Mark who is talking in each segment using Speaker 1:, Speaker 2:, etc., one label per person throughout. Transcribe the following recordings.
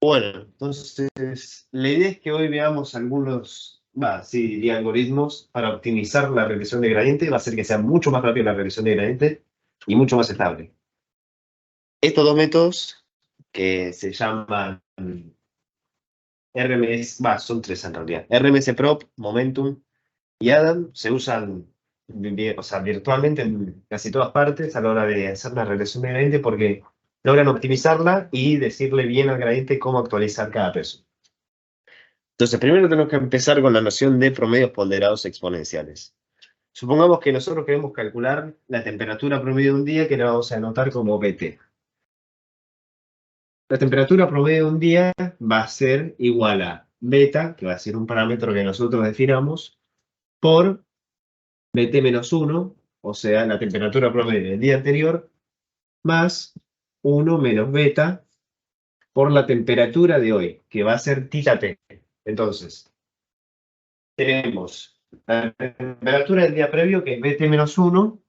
Speaker 1: Bueno, entonces la idea es que hoy veamos algunos, sí, diría algoritmos para optimizar la regresión de gradiente. Va a hacer que sea mucho más rápida la regresión de gradiente y mucho más estable. Estos dos métodos que se llaman RMS, son tres en realidad. RMS-Prop, Momentum y Adam se usan o sea, virtualmente en casi todas partes a la hora de hacer una regresión de gradiente porque logran optimizarla y decirle bien al gradiente cómo actualizar cada peso. Entonces, primero tenemos que empezar con la noción de promedios ponderados exponenciales. Supongamos que nosotros queremos calcular la temperatura promedio de un día que la vamos a anotar como BT. La temperatura promedio de un día va a ser igual a beta, que va a ser un parámetro que nosotros definamos, por BT menos 1, o sea, la temperatura promedio del día anterior, más 1 menos beta por la temperatura de hoy, que va a ser tita T. Entonces, tenemos la temperatura del día previo, que es BT menos 1,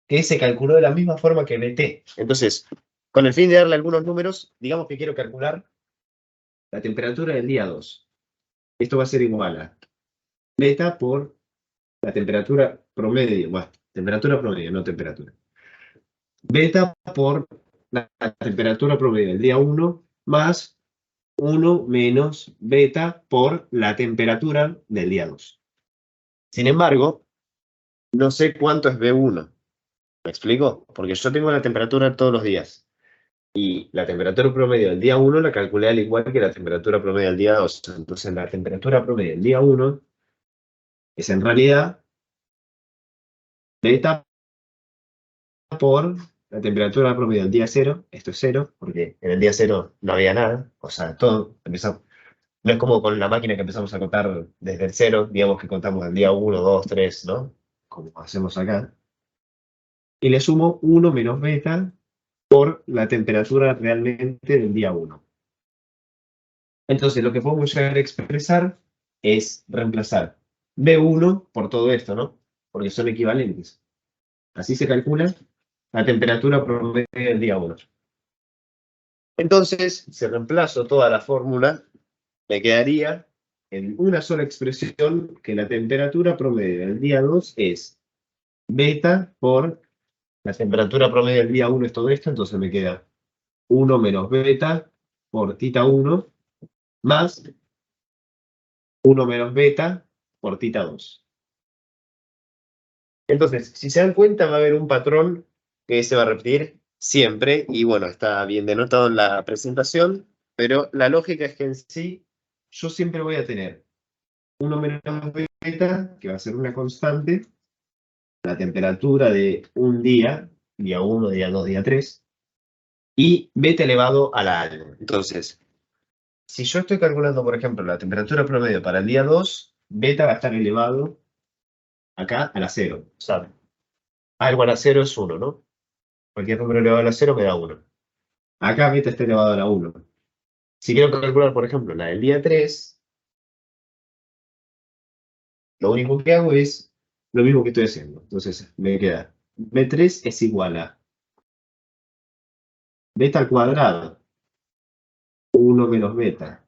Speaker 1: que se calculó de la misma forma que BT. Entonces, con el fin de darle algunos números, digamos que quiero calcular la temperatura del día 2. Esto va a ser igual a beta por la temperatura promedio, temperatura promedio, no temperatura. Beta por la temperatura promedio del día 1 más 1 menos beta por la temperatura del día 2. Sin embargo, no sé cuánto es B1. ¿Me explico? Porque yo tengo la temperatura todos los días. Y la temperatura promedio del día 1 la calculé al igual que la temperatura promedio del día 2. Entonces, la temperatura promedio del día 1 es en realidad beta por la temperatura promedio del día 0. Esto es 0, porque en el día 0 no había nada. O sea, todo empezó. No es como con la máquina que empezamos a contar desde el 0, digamos que contamos el día 1, 2, 3, ¿no? Como hacemos acá. Y le sumo 1 menos beta por la temperatura realmente del día 1. Entonces, lo que podemos llegar a expresar es reemplazar B1 por todo esto, ¿no? Porque son equivalentes. Así se calcula la temperatura promedio del día 1. Entonces, si reemplazo toda la fórmula, me quedaría en una sola expresión que la temperatura promedio del día 2 es beta por la temperatura promedio del día 1 es todo esto, entonces me queda 1 menos beta por tita 1 más 1 menos beta por tita 2. Entonces, si se dan cuenta, va a haber un patrón que se va a repetir siempre, y bueno, está bien denotado en la presentación, pero la lógica es que en sí, yo siempre voy a tener 1 menos beta, que va a ser una constante, la temperatura de un día 1, día 2, día 3, y beta elevado a la algo. Entonces, si yo estoy calculando, por ejemplo, la temperatura promedio para el día 2, beta va a estar elevado acá a la 0. O sea, algo a la 0 es 1, ¿no? Cualquier número elevado a la 0 me da 1. Acá beta está elevado a la 1. Si quiero calcular, por ejemplo, la del día 3, lo único que hago es lo mismo que estoy haciendo. Entonces, me queda B3 es igual a beta al cuadrado, 1 menos beta,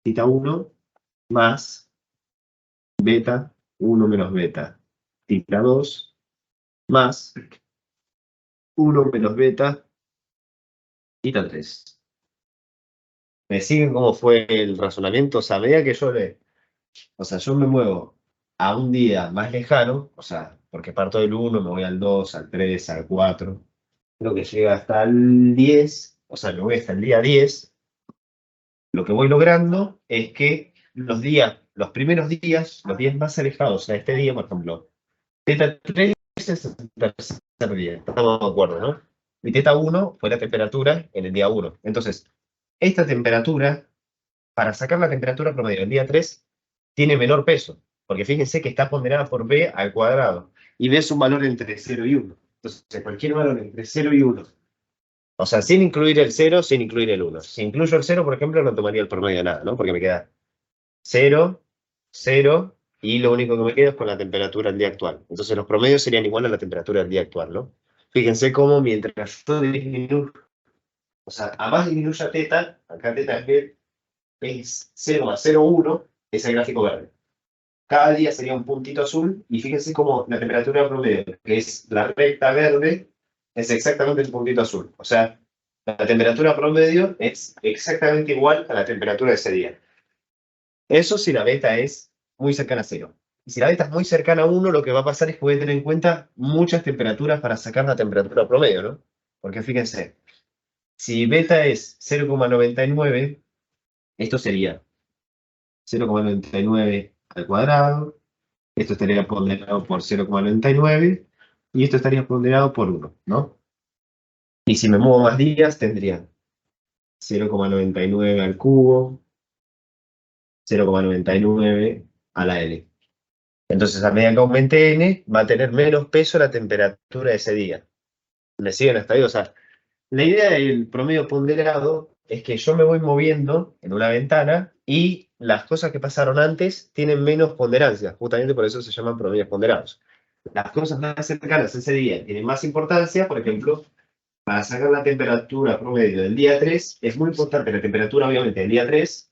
Speaker 1: tita 1, más beta, 1 menos beta, tita 2, más 1 menos beta, tita 3. ¿Me siguen cómo fue el razonamiento? O sea, a medida que yo me muevo a un día más lejano, o sea, porque parto del 1, me voy al 2, al 3, al 4, creo que llega hasta el 10, o sea, me voy hasta el día 10, lo que voy logrando es que los primeros días, los días más alejados a este día, por ejemplo, teta 3 es el tercer día, estamos de acuerdo, ¿no? Mi teta 1 fue la temperatura en el día 1. Entonces, esta temperatura, para sacar la temperatura promedio del día 3, tiene menor peso, porque fíjense que está ponderada por b al cuadrado, y b es un valor entre 0 y 1. Entonces, cualquier valor entre 0 y 1, o sea, sin incluir el 0, sin incluir el 1. Si incluyo el 0, por ejemplo, no tomaría el promedio de nada, ¿no? Porque me queda 0, 0, y lo único que me queda es con la temperatura del día actual. Entonces, los promedios serían igual a la temperatura del día actual, ¿no? Fíjense cómo mientras yo disminuyo O sea, a más disminuya teta, acá teta es 0,01, es el gráfico verde. Cada día sería un puntito azul, y fíjense cómo la temperatura promedio, que es la recta verde, es exactamente el puntito azul. O sea, la temperatura promedio es exactamente igual a la temperatura de ese día. Eso si la beta es muy cercana a 0. Y si la beta es muy cercana a 1, lo que va a pasar es que voy a tener en cuenta muchas temperaturas para sacar la temperatura promedio, ¿no? Porque fíjense, si beta es 0,99, esto sería 0,99 al cuadrado, esto estaría ponderado por 0,99 y esto estaría ponderado por 1, ¿no? Y si me muevo más días, tendría 0,99 al cubo, 0,99 a la L. Entonces, a medida que aumente N, va a tener menos peso la temperatura de ese día. ¿Me siguen hasta ahí? O sea, la idea del promedio ponderado es que yo me voy moviendo en una ventana y las cosas que pasaron antes tienen menos ponderancia. Justamente por eso se llaman promedios ponderados. Las cosas más cercanas a ese día tienen más importancia. Por ejemplo, para sacar la temperatura promedio del día 3, es muy importante la temperatura, obviamente, del día 3.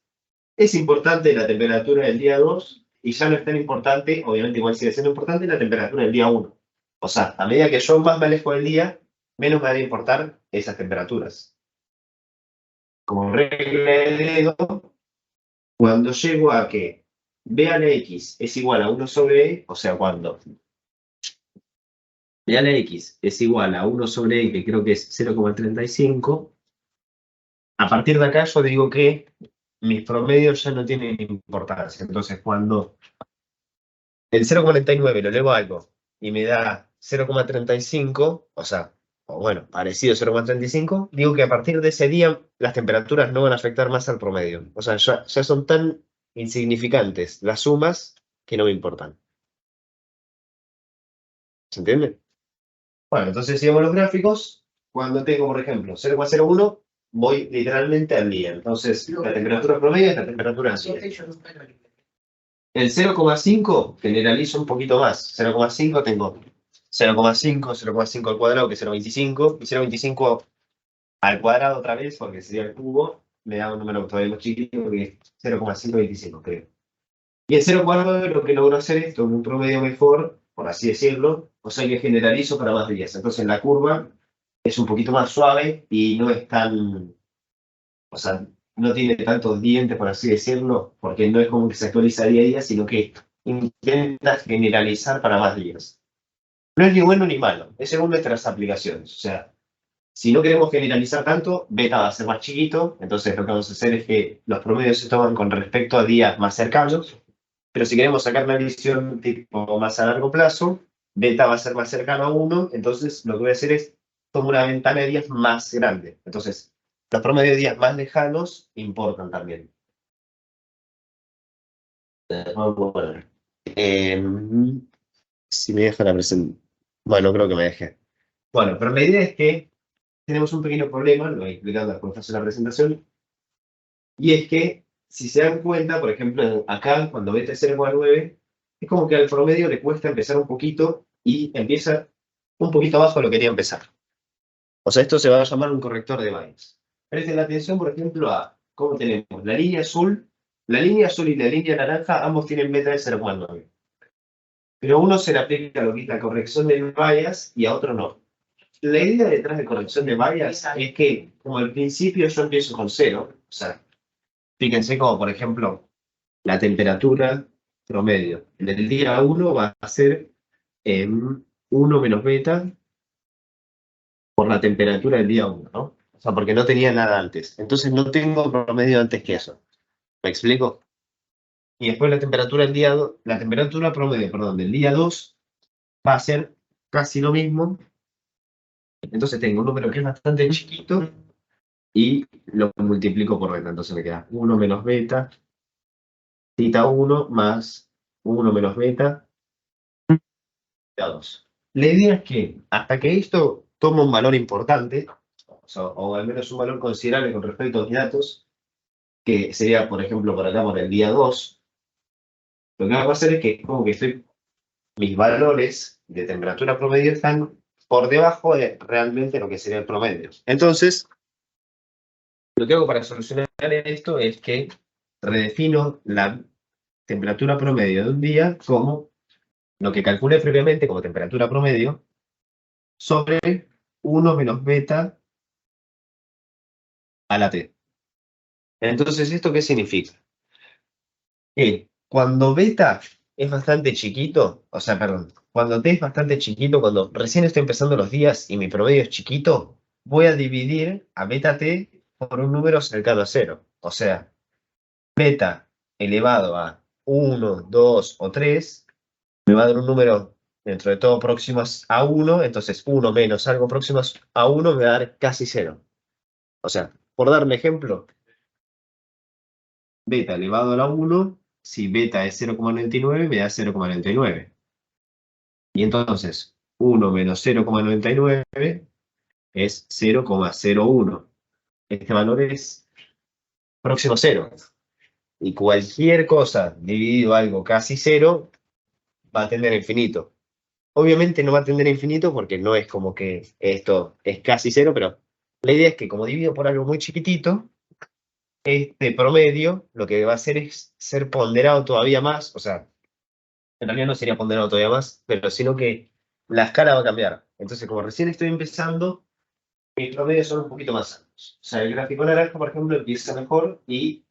Speaker 1: Es importante la temperatura del día 2 y ya no es tan importante, obviamente igual sigue siendo importante, la temperatura del día 1. O sea, a medida que yo más me alejo del día, menos me van a importar esas temperaturas. Como regla de dedo, cuando llego a que B a la X es igual a 1 sobre E, o sea, cuando B a la X es igual a 1 sobre E, que creo que es 0,35, a partir de acá yo digo que mis promedios ya no tienen importancia. Entonces, cuando el 0,99 lo elevo a algo y me da 0,35, o sea, o bueno, parecido a 0,35, digo que a partir de ese día las temperaturas no van a afectar más al promedio. O sea, ya son tan insignificantes las sumas que no me importan. ¿Se entiende? Bueno, entonces sigamos los gráficos. Cuando tengo, por ejemplo, 0,01, voy literalmente al día. Entonces, la temperatura promedio es la temperatura del día. El 0,5 generalizo un poquito más. 0,5 tengo 0,5, 0,5 al cuadrado, que es 0,25, y 0,25 al cuadrado otra vez, porque sería el cubo, me da un número todavía más chiquito, que es 0,525, creo. Y el 0,9 lo que logro hacer es un promedio mejor, por así decirlo, o sea que generalizo para más días. Entonces la curva es un poquito más suave y no es tan, o sea, no tiene tantos dientes, por así decirlo, porque no es como que se actualiza día a día, sino que intenta generalizar para más días. No es ni bueno ni malo, es según nuestras aplicaciones. O sea, si no queremos generalizar tanto, beta va a ser más chiquito, entonces lo que vamos a hacer es que los promedios se toman con respecto a días más cercanos, pero si queremos sacar una visión tipo más a largo plazo, beta va a ser más cercano a 1, entonces lo que voy a hacer es tomar una ventana de días más grande. Entonces, los promedios de días más lejanos importan también. Bueno, si me deja la presentación. Bueno, creo que me dejé. Bueno, pero la idea es que tenemos un pequeño problema, lo voy explicando después de hacer la presentación, y es que, si se dan cuenta, por ejemplo, acá, cuando beta es 0,9, es como que al promedio le cuesta empezar un poquito y empieza un poquito abajo de lo que quería empezar. O sea, esto se va a llamar un corrector de Bayes. Presten la atención, por ejemplo, a cómo tenemos la línea azul y la línea naranja, ambos tienen beta de 0,9. Pero a uno se le aplica lo que es la corrección de Bayes y a otro no. La idea detrás de corrección de Bayes es que, como al principio yo empiezo con 0, o sea, fíjense como, por ejemplo, la temperatura promedio del día 1 va a ser 1 menos beta por la temperatura del día 1, ¿no? O sea, porque no tenía nada antes. Entonces no tengo promedio antes que eso. ¿Me explico? Y después la temperatura del día la temperatura promedio, perdón, del día 2 va a ser casi lo mismo. Entonces tengo un número que es bastante chiquito y lo multiplico por beta. Entonces me queda 1 menos beta, tita 1 más 1 menos beta, tita 2. La idea es que hasta que esto toma un valor importante, o al menos un valor considerable con respecto a los datos, que sería, por ejemplo, por acá por el día 2, lo que va a pasar es que como que mis valores de temperatura promedio están por debajo de realmente lo que sería el promedio. Entonces, Lo que hago para solucionar esto es que redefino la temperatura promedio de un día como lo que calculé previamente como temperatura promedio sobre 1 menos beta a la T. Entonces, ¿esto qué significa? Que cuando beta es bastante chiquito, o sea, perdón, cuando T es bastante chiquito, cuando recién estoy empezando los días y mi promedio es chiquito, voy a dividir a beta T por un número cercano a 0. O sea, beta elevado a 1, 2 o 3 me va a dar un número dentro de todo próximo a 1, entonces 1 menos algo próximo a 1 me va a dar casi 0. O sea, por dar un ejemplo, beta elevado a la 1, si beta es 0,99 me da 0,99. Y entonces 1 menos 0,99 es 0,01. Este valor es próximo a 0. Y cualquier cosa dividido a algo casi 0 va a tender a infinito. Obviamente no va a tender a infinito porque no es como que esto es casi 0, pero la idea es que como divido por algo muy chiquitito, este promedio lo que va a hacer es ser ponderado todavía más, o sea, en realidad no sería ponderado todavía más, pero sino que la escala va a cambiar. Entonces, como recién estoy empezando, mis promedios son un poquito más altos. O sea, el gráfico naranja, por ejemplo, empieza mejor y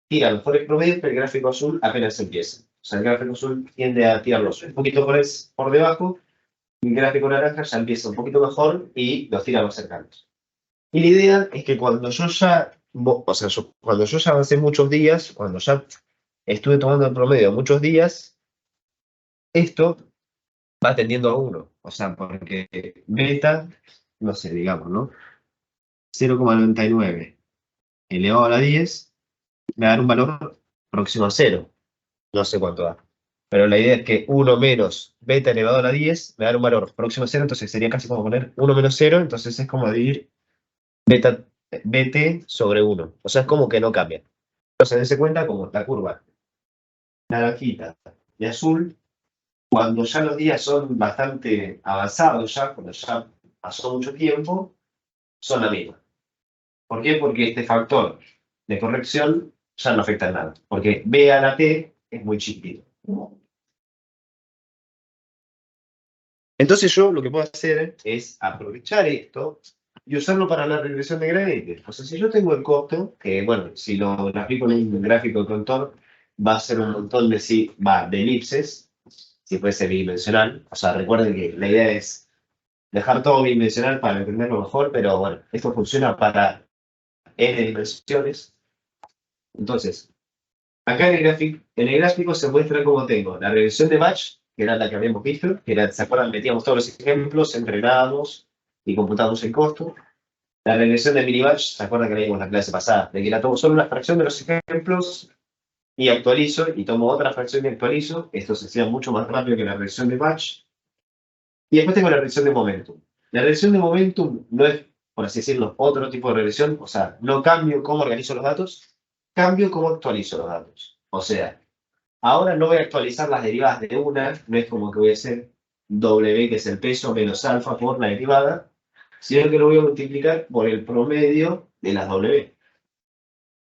Speaker 1: tira mejores promedios, pero el gráfico azul apenas empieza. O sea, el gráfico azul tiende a tirarlos un poquito por debajo, y el gráfico naranja ya empieza un poquito mejor y los tira más cercanos. Y la idea es que cuando yo ya, o sea, cuando yo ya avancé muchos días, cuando ya estuve tomando el promedio muchos días, esto va tendiendo a 1. O sea, porque beta, no sé, digamos, ¿no? 0,99 elevado a la 10 me va a dar un valor próximo a 0. No sé cuánto da. Pero la idea es que 1 menos beta elevado a la 10 me va a dar un valor próximo a 0, entonces sería casi como poner 1 menos 0, entonces es como dividir beta, bt sobre 1. O sea, es como que no cambia. Entonces, dense cuenta como la curva naranjita y azul, cuando ya los días son bastante avanzados, ya, cuando ya pasó mucho tiempo, son la misma. ¿Por qué? Porque este factor de corrección ya no afecta en nada. Porque B a la T es muy chiquitito. Entonces yo lo que puedo hacer es aprovechar esto y usarlo para la regresión de gradientes. O sea, si yo tengo el costo, que bueno, si lo grafico en un gráfico de contorno, va a ser un montón de, de elipses, si puede ser bidimensional. O sea, recuerden que la idea es dejar todo bidimensional para entenderlo mejor, pero bueno, esto funciona para n dimensiones. Entonces, acá en el gráfico se muestra cómo tengo la regresión de batch, que era la que habíamos visto, que era, ¿se acuerdan? Metíamos todos los ejemplos, entrenábamos y computábamos el costo. La regresión de mini batch, ¿se acuerdan que la vimos en la clase pasada? De que la tomo solo una fracción de los ejemplos y actualizo, y tomo otra fracción y actualizo. Esto se hacía mucho más rápido que la regresión de batch. Y después tengo la regresión de momentum. La regresión de momentum no es, por así decirlo, otro tipo de regresión. O sea, no cambio cómo organizo los datos, cambio cómo actualizo los datos. O sea, ahora no voy a actualizar las derivadas de una, no es como que voy a hacer W, que es el peso, menos alfa por la derivada, sino que lo voy a multiplicar por el promedio de las W.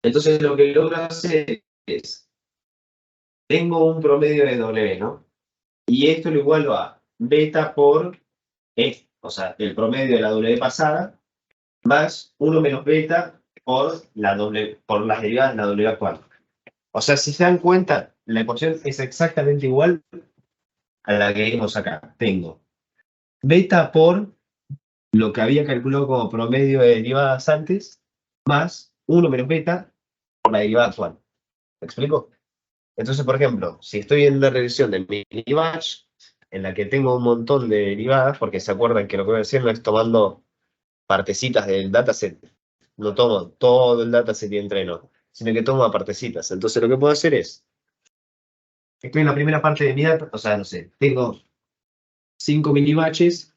Speaker 1: Entonces lo que logro hacer es, tengo un promedio de W, ¿no? Y esto lo igualo a beta por E, o sea, el promedio de la W pasada, más 1 menos beta por, por las derivadas de la W actual. O sea, si se dan cuenta, la ecuación es exactamente igual a la que vimos acá. Tengo beta por lo que había calculado como promedio de derivadas antes, más 1 menos beta por la derivada actual. ¿Me explico? Entonces, por ejemplo, si estoy en una regresión de mini batch, en la que tengo un montón de derivadas, porque se acuerdan que lo que voy a hacer no es tomando partecitas del dataset, no tomo todo el dataset y entreno, sino que tomo a partecitas. Entonces, lo que puedo hacer es, estoy en la primera parte de mi data, o sea, no sé, tengo 5 mini batches,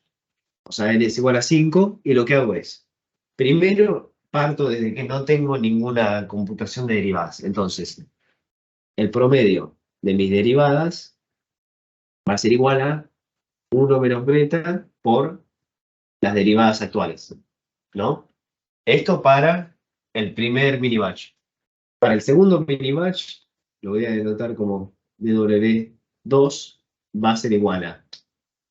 Speaker 1: o sea, n es igual a 5, y lo que hago es, primero parto desde que no tengo ninguna computación de derivadas. Entonces, el promedio de mis derivadas va a ser igual a 1 menos beta por las derivadas actuales, ¿no? Esto para el primer mini-batch. Para el segundo mini-batch, lo voy a denotar como W2, va a ser igual a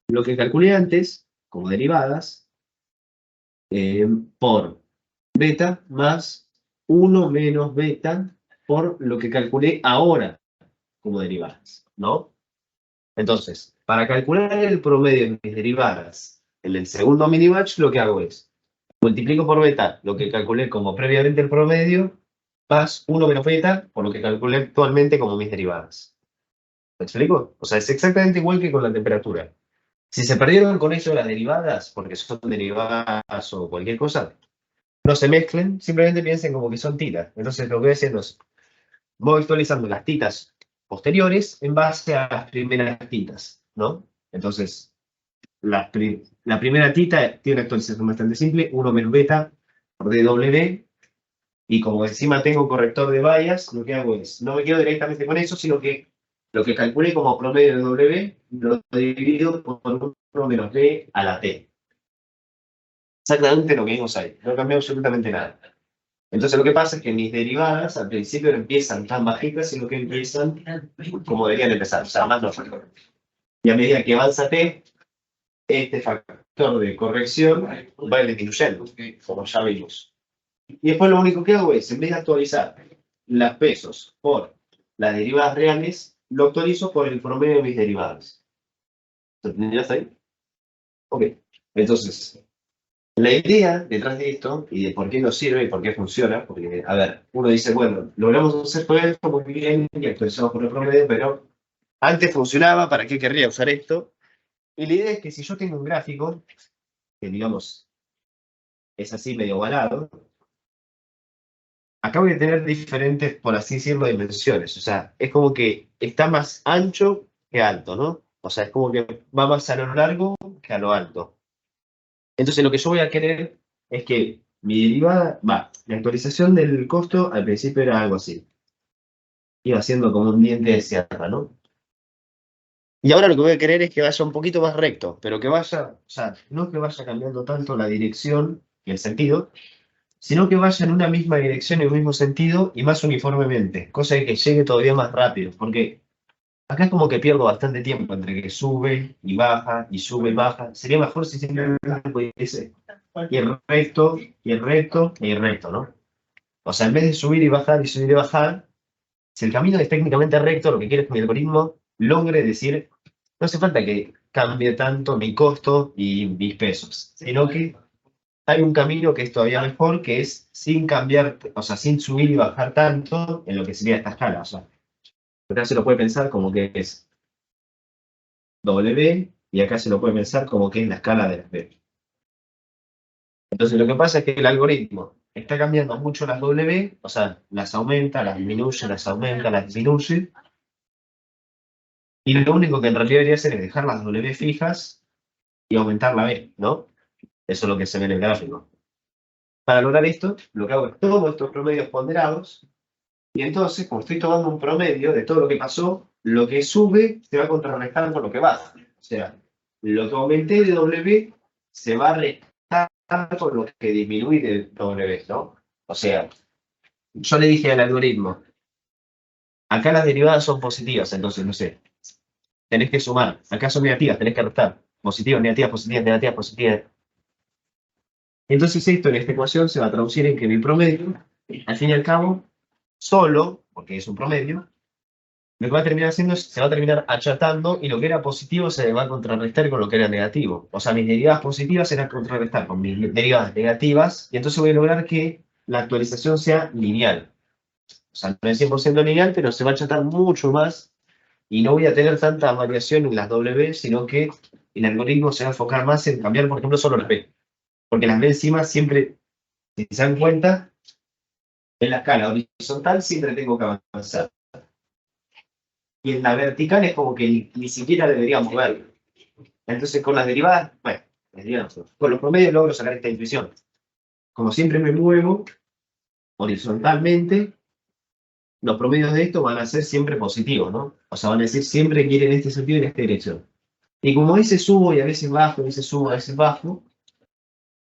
Speaker 1: lo que calculé antes, como derivadas, por beta más 1 menos beta por lo que calculé ahora como derivadas, ¿no? Entonces, para calcular el promedio de mis derivadas en el segundo mini batch, lo que hago es multiplico por beta lo que calculé como previamente el promedio, más 1 menos beta por lo que calculé actualmente como mis derivadas. ¿Me explico? O sea, es exactamente igual que con la temperatura. Si se perdieron con eso las derivadas, porque son derivadas o cualquier cosa, no se mezclen, simplemente piensen como que son titas. Entonces lo que voy haciendo es, voy actualizando las titas posteriores en base a las primeras titas, ¿no? Entonces, la primera tita tiene una actualización bastante simple, 1 menos beta por dw, y como encima tengo corrector de bias, lo que hago es, no me quedo directamente con eso, sino que lo que calculé como promedio de w, lo divido por 1 menos b a la t. Exactamente lo que vimos ahí, no cambió absolutamente nada. Entonces lo que pasa es que mis derivadas al principio no empiezan tan bajitas, sino que empiezan como deberían empezar, o sea, más lógico. Y a medida que avanza t, este factor de corrección va a ir disminuyendo, como ya vimos. Y después lo único que hago es, en vez de actualizar las pesos por las derivadas reales, lo actualizo por el promedio de mis derivadas. ¿Te entendías ahí? Ok. Entonces, la idea detrás de esto y de por qué nos sirve y por qué funciona, porque, a ver, uno dice, bueno, logramos hacer todo esto muy bien y actualizamos por el promedio, pero antes funcionaba, ¿para qué querría usar esto? Y la idea es que si yo tengo un gráfico, que digamos es así medio ovalado, acá voy a tener diferentes, por así decirlo, dimensiones. O sea, es como que está más ancho que alto, ¿no? O sea, es como que va más a lo largo que a lo alto. Entonces lo que yo voy a querer es que mi derivada, la actualización del costo al principio era algo así. Iba siendo como un diente de sierra, ¿no? Y ahora lo que voy a querer es que vaya un poquito más recto, pero que vaya, o sea, no que vaya cambiando tanto la dirección y el sentido, sino que vaya en una misma dirección y un mismo sentido y más uniformemente, cosa de que llegue todavía más rápido, porque acá es como que pierdo bastante tiempo entre que sube y baja y sube y baja. Sería mejor si simplemente pudiese ir recto y recto y recto, ¿no? O sea, en vez de subir y bajar y subir y bajar, si el camino es técnicamente recto, lo que quiero es que mi algoritmo logre decir, no hace falta que cambie tanto mi costo y mis pesos, sino que hay un camino que es todavía mejor, que es sin cambiar, o sea, sin subir y bajar tanto en lo que sería esta escala. O sea, acá se lo puede pensar como que es W y acá se lo puede pensar como que es la escala de las B. Entonces lo que pasa es que el algoritmo está cambiando mucho las W, o sea, las aumenta, las disminuye, las aumenta, las disminuye, y lo único que en realidad debería hacer es dejar las W fijas y aumentar la B, ¿no? Eso es lo que se ve en el gráfico. Para lograr esto, lo que hago es todos estos promedios ponderados. Y entonces, como estoy tomando un promedio de todo lo que pasó, lo que sube se va a contrarrestar con lo que baja. O sea, lo que aumenté de W se va a restar con lo que disminuí de W, ¿no? O sea, yo le dije al algoritmo, acá las derivadas son positivas, entonces, no sé, tenés que sumar. Acá son negativas, tenés que restar. Positivas, negativas, positivas, negativas, positivas. Entonces esto en esta ecuación se va a traducir en que mi promedio, al fin y al cabo, solo, porque es un promedio, lo que va a terminar haciendo es, se va a terminar achatando y lo que era positivo se va a contrarrestar con lo que era negativo. O sea, mis derivadas positivas se van a contrarrestar con mis derivadas negativas y entonces voy a lograr que la actualización sea lineal. O sea, no es 100% lineal, pero se va a achatar mucho más y no voy a tener tanta variación en las W, sino que el algoritmo se va a enfocar más en cambiar, por ejemplo, solo las B. Porque las B encima siempre, si se dan cuenta, en la escala horizontal siempre tengo que avanzar. Y en la vertical es como que ni siquiera debería moverlo. Entonces, con las derivadas, bueno, con los promedios logro sacar esta intuición. Como siempre me muevo horizontalmente, los promedios de esto van a ser siempre positivos, ¿no? O sea, van a decir siempre que ir en este sentido y en esta dirección. Y como a veces subo y a veces bajo, a veces subo, a veces bajo,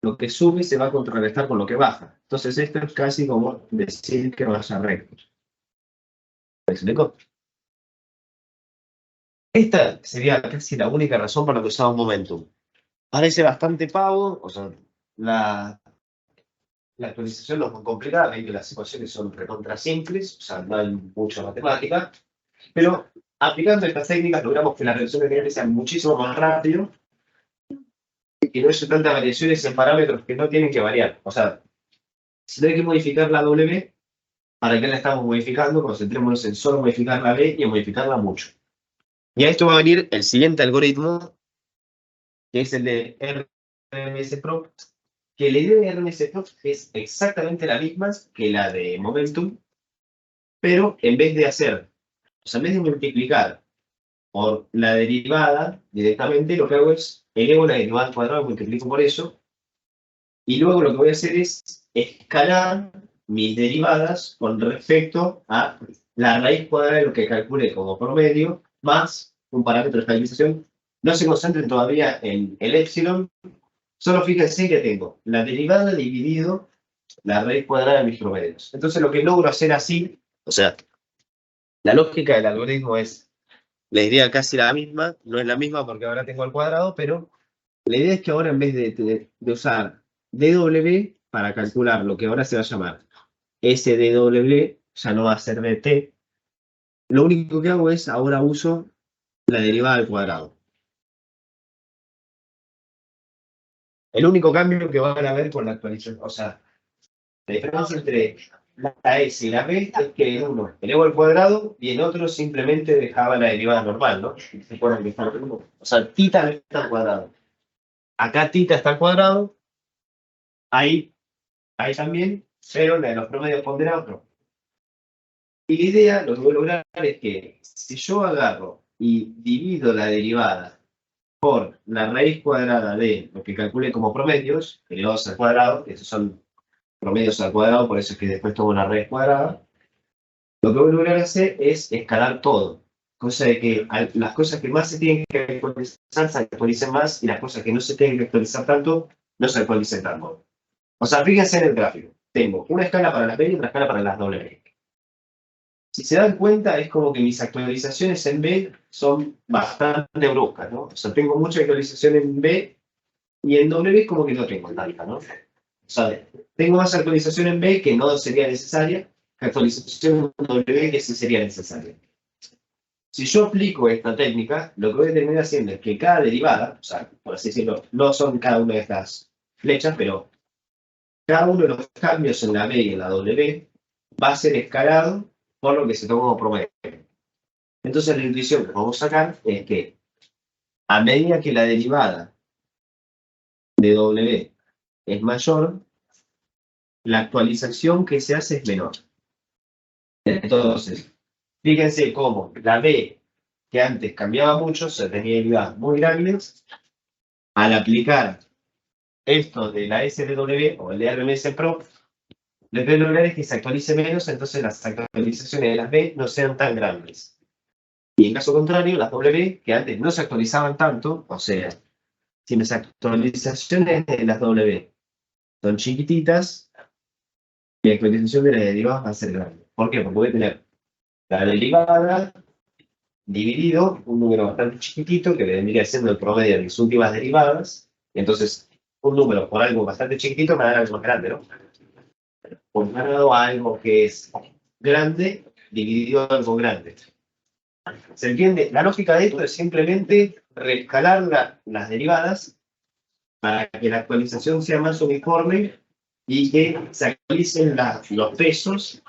Speaker 1: lo que sube se va a contrarrestar con lo que baja. Entonces esto es casi como decir que vaya recto. ¿Me explico? Esta sería casi la única razón por la que usamos momentum. Parece bastante pavo, o sea, la actualización no es muy complicada, ven que las ecuaciones son recontra simples, o sea, no hay mucha matemática, pero aplicando estas técnicas logramos que las reducciones de niveles sean muchísimo más rápido y que no haya tantas variaciones en parámetros que no tienen que variar. O sea, si no hay que modificar la W, ¿para qué la estamos modificando? Concentrémonos en solo modificar la B y en modificarla mucho. Y a esto va a venir el siguiente algoritmo, que es el de RMS Pro, que la idea de RMS Pro es exactamente la misma que la de Momentum, pero en vez de hacer, o sea, en vez de multiplicar por la derivada directamente, lo que hago es elevo la derivada al cuadrado, multiplico por eso, y luego lo que voy a hacer es escalar mis derivadas con respecto a la raíz cuadrada de lo que calculé como promedio, más un parámetro de estabilización. No se concentren todavía en el epsilon, solo fíjense que tengo la derivada dividido la raíz cuadrada de mis promedios. Entonces lo que logro hacer así, o sea, la lógica del algoritmo es, la idea casi la misma, no es la misma porque ahora tengo al cuadrado, pero la idea es que ahora en vez de usar dw para calcular lo que ahora se va a llamar sdw, ya no va a ser dt, lo único que hago es ahora uso la derivada al cuadrado. El único cambio que van a ver con la actualización, o sea, la diferencia entre la S y la B es que en uno elevo al cuadrado y en otro simplemente dejaba la derivada normal, ¿no? ¿Se acuerdan que está lo mismo? O sea, tita no está al cuadrado. Acá tita está al cuadrado, ahí también, pero la de los promedios ponderados no. Y la idea, lo que voy a lograr es que si yo agarro y divido la derivada por la raíz cuadrada de lo que calcule como promedios, elevados al cuadrado, que esos son promedios al cuadrado, por eso es que después tomo una raíz cuadrada, lo que voy a lograr hacer es escalar todo. Cosa de que las cosas que más se tienen que actualizar se actualicen más y las cosas que no se tienen que actualizar tanto no se actualicen tanto. O sea, fíjense en el gráfico. Tengo una escala para las B y otra escala para las W. Si se dan cuenta, es como que mis actualizaciones en B son bastante bruscas, ¿no? O sea, tengo mucha actualización en B y en W es como que no tengo tanta, ¿no? O sea, tengo más actualización en B que no sería necesaria, que actualización en W que sí sería necesaria. Si yo aplico esta técnica, lo que voy a terminar haciendo es que cada derivada, o sea, por así decirlo, no son cada una de estas flechas, pero cada uno de los cambios en la B y en la W va a ser escalado por lo que se toma como promedio. Entonces la intuición que vamos a sacar es que a medida que la derivada de W es mayor, la actualización que se hace es menor. Entonces, fíjense cómo la B, que antes cambiaba mucho, se tenía derivadas muy grandes, al aplicar esto de la SDW o el RMS Pro, lo que voy a lograr es que se actualice menos, entonces las actualizaciones de las B no sean tan grandes. Y en caso contrario, las W, que antes no se actualizaban tanto, o sea, si las actualizaciones de las W son chiquititas, la actualización de las derivadas va a ser grande. ¿Por qué? Porque voy a tener la derivada dividido, un número bastante chiquitito, que vendría siendo el promedio de mis últimas derivadas. Entonces, un número por algo bastante chiquitito me da algo más grande, ¿no? Comparado a algo que es grande, dividido a algo grande. ¿Se entiende? La lógica de esto es simplemente reescalar las derivadas para que la actualización sea más uniforme y que se actualicen los pesos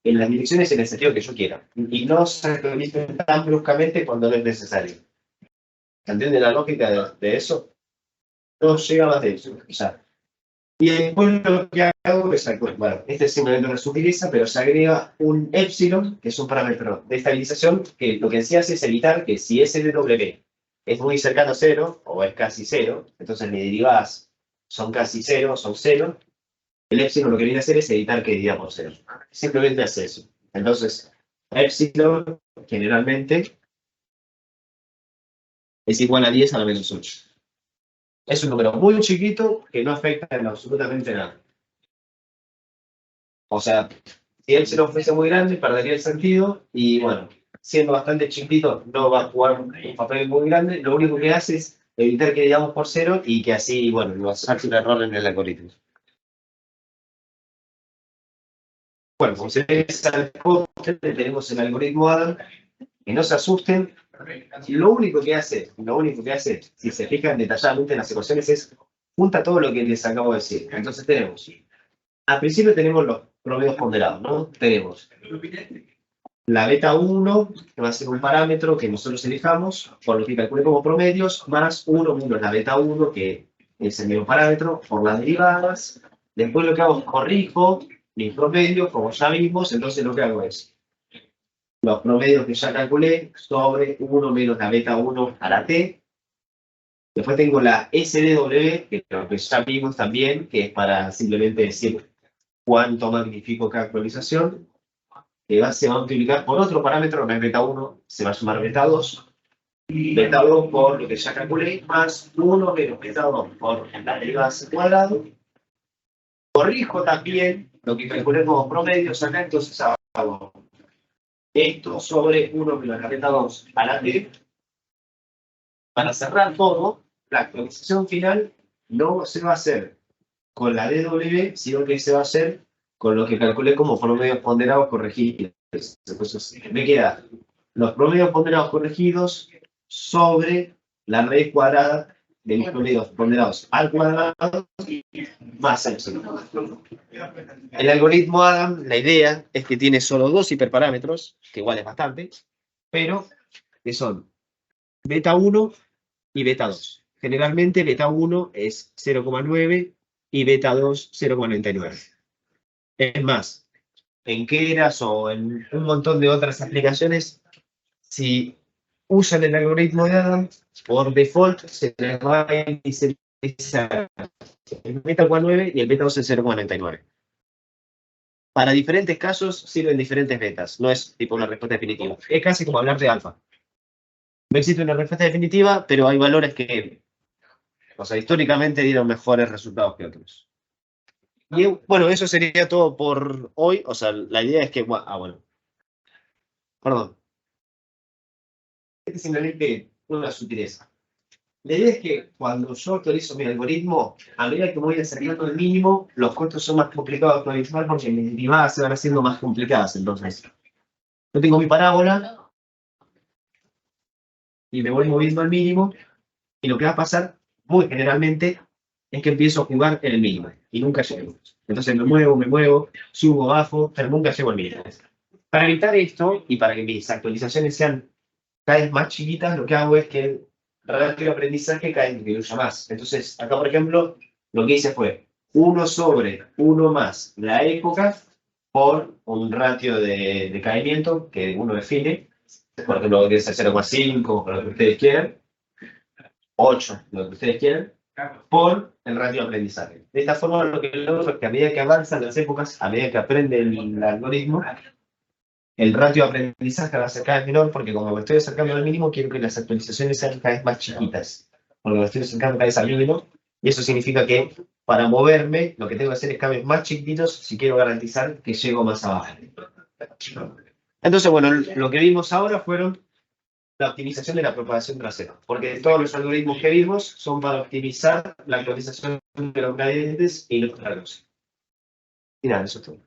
Speaker 1: en las direcciones en el sentido que yo quiera. Y no se actualicen tan bruscamente cuando no es necesario. ¿Se entiende la lógica de eso? No llega más de eso. O sea, y después lo que hago es, bueno, este simplemente no se utiliza, pero se agrega un epsilon, que es un parámetro de estabilización, que lo que se hace es evitar que si SW es muy cercano a cero, o es casi cero, entonces mis derivadas son casi cero, son cero, el epsilon lo que viene a hacer es evitar que divida por cero. Simplemente hace eso. Entonces, epsilon generalmente es igual a 10 a la menos 8. Es un número muy chiquito que no afecta en absolutamente nada. O sea, si él se lo fuese muy grande, perdería el sentido y bueno, siendo bastante chiquito, no va a jugar un papel muy grande. Lo único que hace es evitar que digamos por cero y que así, bueno, no saque un error en el algoritmo. Bueno, como se ve, tenemos el algoritmo Adam, que no se asusten. Lo único que hace, si se fijan detalladamente en las ecuaciones, es junta todo lo que les acabo de decir. Entonces tenemos, al principio tenemos los promedios ponderados, ¿no? Tenemos la beta 1, que va a ser un parámetro que nosotros elijamos, por lo que calcule como promedios, más 1 menos la beta 1, que es el mismo parámetro, por las derivadas. Después lo que hago es corrijo mis promedios, como ya vimos, entonces lo que hago es los promedios que ya calculé sobre 1 menos la beta 1 a la t. Después tengo la SDW, que lo que ya vimos también, que es para simplemente decir cuánto magnifico cada actualización. Que se va a multiplicar por otro parámetro, no es beta 1, se va a sumar beta 2. Beta 2 por lo que ya calculé, más 1 menos beta 2 por la derivada al cuadrado. Corrijo también lo que calculé como promedios acá, entonces hago esto sobre 1 menos la beta 2 a la t. Para cerrar todo, la actualización final no se va a hacer con la DW, sino que se va a hacer con lo que calculé como promedios ponderados corregidos. Entonces, me quedan los promedios ponderados corregidos sobre la raíz cuadrada de mis promedios ponderados al cuadrado más epsilon. El algoritmo Adam, la idea es que tiene solo dos hiperparámetros, que igual es bastante, pero que son beta 1 y beta 2. Generalmente beta 1 es 0,9 y beta 2 0,99. Es más, en Keras o en un montón de otras aplicaciones, si usan el algoritmo de Adam, por default se les va a inicializar el beta 1,9 y el beta 2 en 0,99. Para diferentes casos sirven diferentes betas, no es tipo una respuesta definitiva. Es casi como hablar de alfa. No existe una respuesta definitiva, pero hay valores que, o sea, históricamente dieron mejores resultados que otros. Y bueno, eso sería todo por hoy. O sea, la idea es que. Bueno. Perdón. Este es simplemente una sutileza. La idea es que cuando yo actualizo mi algoritmo, a medida que voy acercando al mínimo, los costos son más complicados de actualizar porque mis derivadas se van haciendo más complicadas. Entonces, yo tengo mi parábola y me voy moviendo al mínimo. Y lo que va a pasar, muy generalmente, es que empiezo a jugar en el mínimo y nunca llego. Entonces me muevo, subo, bajo, pero nunca llego al mínimo. Para evitar esto y para que mis actualizaciones sean cada vez más chiquitas, lo que hago es que el ratio de aprendizaje cada vez disminuya más. Entonces, acá, por ejemplo, lo que hice fue 1 sobre 1 más la época por un ratio de decaimiento que uno define. Por ejemplo, que es 0,5, o lo que ustedes quieran. 8, lo que ustedes quieran, por el ratio de aprendizaje. De esta forma, lo que logro es que a medida que avanzan las épocas, a medida que aprende el algoritmo, el ratio de aprendizaje va a ser cada vez menor, porque como me estoy acercando al mínimo, quiero que las actualizaciones sean cada vez más chiquitas, porque me estoy acercando cada vez al mínimo, y eso significa que para moverme, lo que tengo que hacer es cada vez más chiquititos si quiero garantizar que llego más abajo. Entonces, bueno, lo que vimos ahora fueron la optimización de la propagación trasera, porque todos los algoritmos que vimos son para optimizar la actualización de los gradientes y los radios. Y nada, eso es todo.